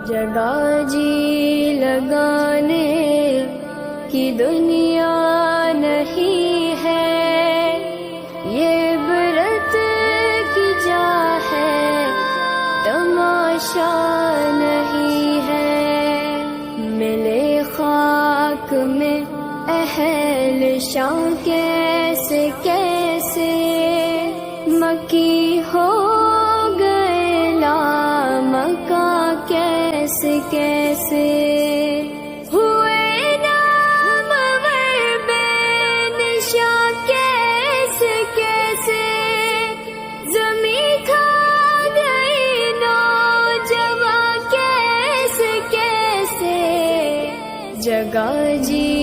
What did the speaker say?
جگہ جی لگانے کی دنیا نہیں ہے، یہ عبرت کی جا ہے، تماشا نہیں ہے۔ ملے خاک میں اہل شام کیسے کیسے، مکی ہو گئے لامکاں کیسے کیسے، ہوئے نامور بے نشاں کیسے کیسے، زمیں کھا گئی نوجواں کیسے کیسے، جگہ جی